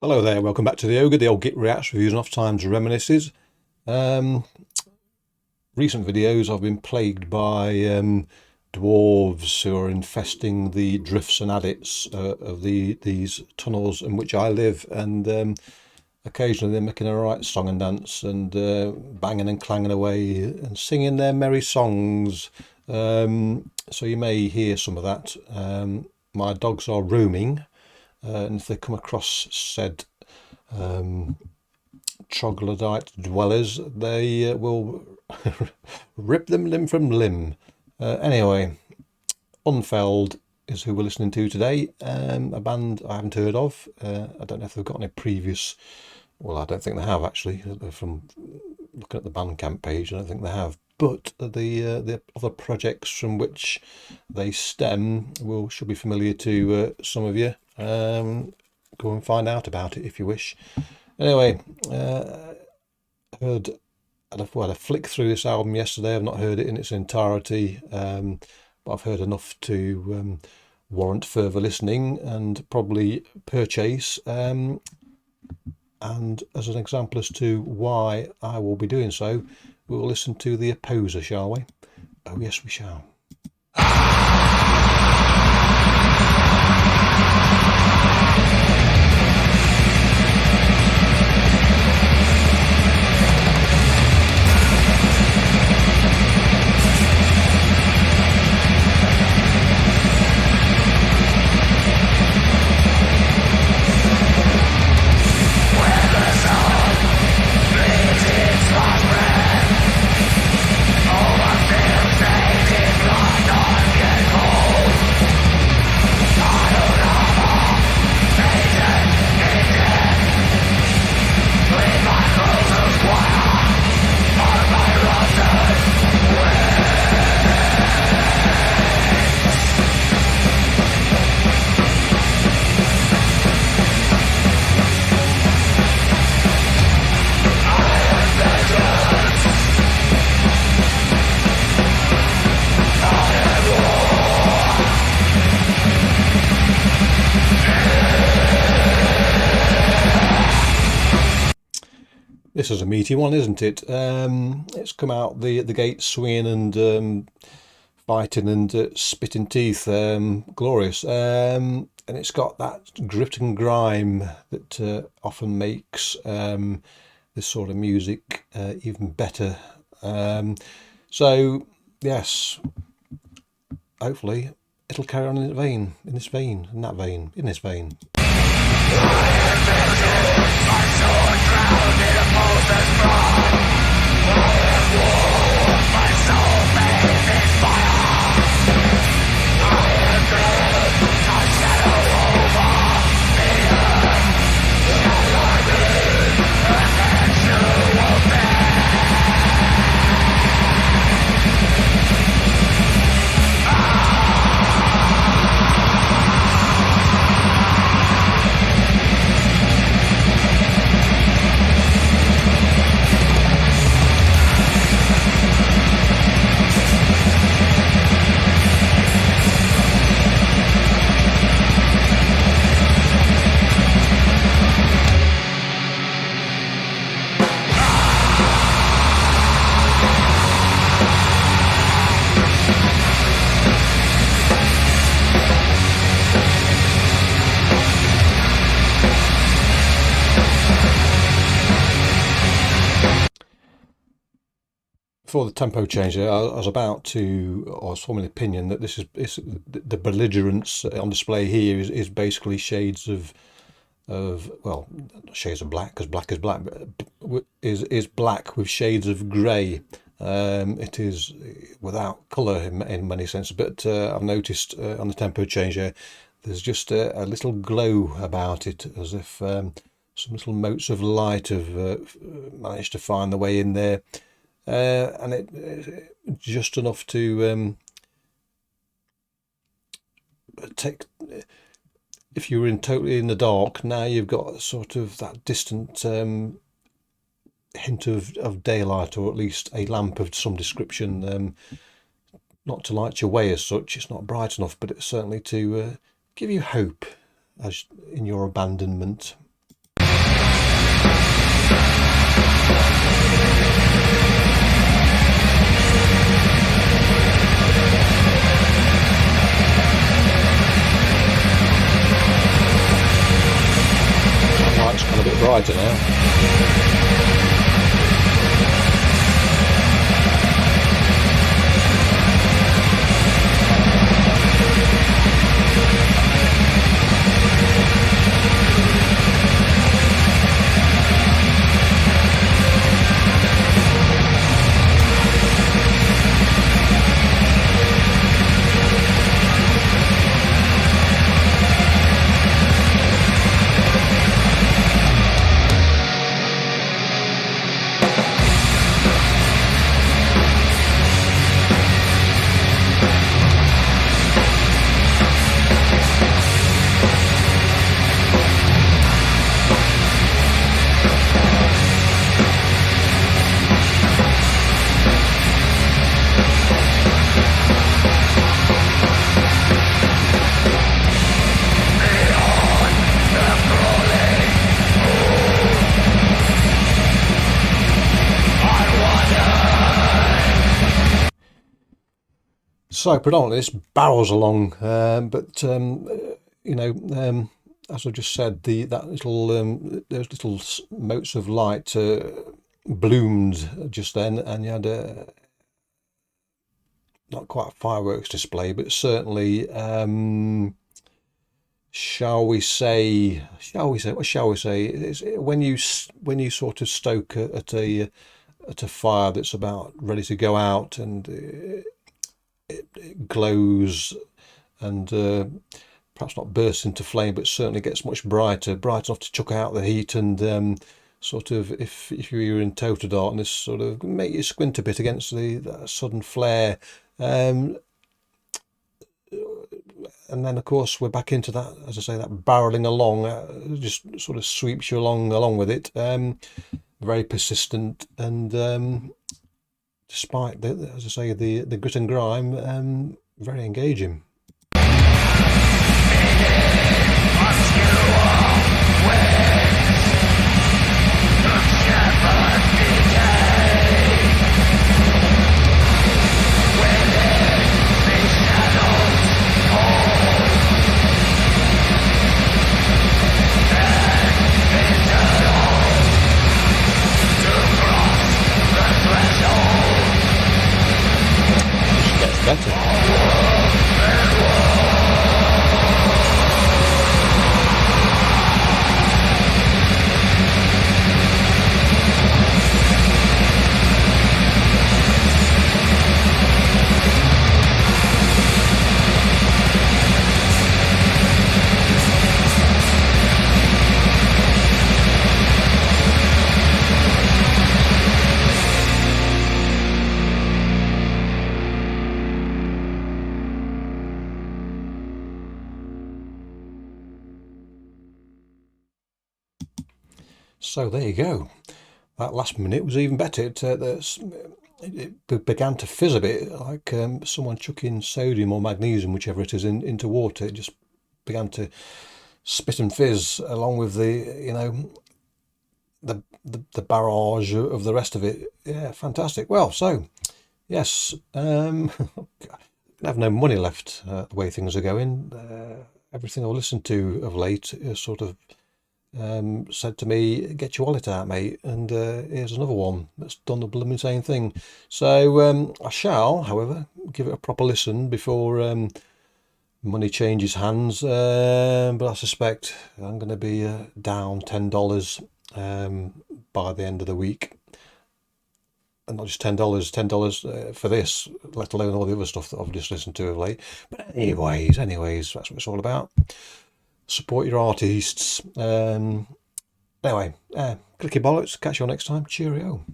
Hello there, welcome back to the Ogre, the old Git Reacts, Reviews and Off Times Reminisces. Recent videos I've been plagued by dwarves who are infesting the drifts and adits of these tunnels in which I live, and occasionally they're making a right song and dance and banging and clanging away and singing their merry songs. So you may hear some of that. My dogs are roaming. And if they come across said troglodyte dwellers, they will rip them limb from limb. Anyway, Unfelled is who we're listening to today. A band I haven't heard of. I don't know if they've got any previous. Well, I don't think they have actually. From looking at the Bandcamp page, I don't think they have. But the other projects from which they stem should be familiar to some of you. Go and find out about it if you wish. Anyway, I had a flick through this album yesterday. I've not heard it in its entirety, but I've heard enough to warrant further listening and probably purchase. And as an example as to why I will be doing so, we will listen to The Opposer, shall we? Oh yes, we shall. This is a meaty one, isn't it? It's come out the gate swinging and fighting and spitting teeth, glorious. And it's got that grit and grime that often makes this sort of music even better. So yes, hopefully it'll carry on in this vein, in this vein. Before the tempo change, I was forming an opinion that the belligerence on display here is basically shades of well, shades of black, because black is black, but is black with shades of grey. It is without colour in many senses, but I've noticed on the tempo change here, there's just a little glow about it, as if some little motes of light have managed to find the way in there. And it just enough to take. If you were totally in the dark, now you've got sort of that distant hint of daylight, or at least a lamp of some description. Not to light your way as such, it's not bright enough, but it's certainly to give you hope as in your abandonment. brighter now. So predominantly this barrels along, as I just said, that little those little motes of light bloomed just then, and you had not quite a fireworks display, but certainly, shall we say, what shall we say? It's when you sort of stoke at a fire that's about ready to go out, and it glows and perhaps not bursts into flame, but certainly gets much brighter enough to chuck out the heat, and sort of, if you were in total darkness, sort of make you squint a bit against that sudden flare. And then of course we're back into that, as I say, that barreling along, just sort of sweeps you along with it, very persistent, and despite as I say, the grit and grime, very engaging. So there you go. That last minute was even better. It began to fizz a bit, like someone chucking sodium or magnesium, whichever it is, into water. It just began to spit and fizz along with the barrage of the rest of it. Yeah, fantastic. Well, so yes, I have no money left the way things are going. Everything I've listened to of late is sort of said to me, get your wallet out, mate, and here's another one that's done the blooming same thing. So I shall, however, give it a proper listen before money changes hands, but I suspect I'm going to be down $10 by the end of the week. And not just $10 for this, let alone all the other stuff that I've just listened to of late. But anyways, that's what it's all about. Support your artists. Anyway, clicky bollocks. Catch you all next time. Cheerio.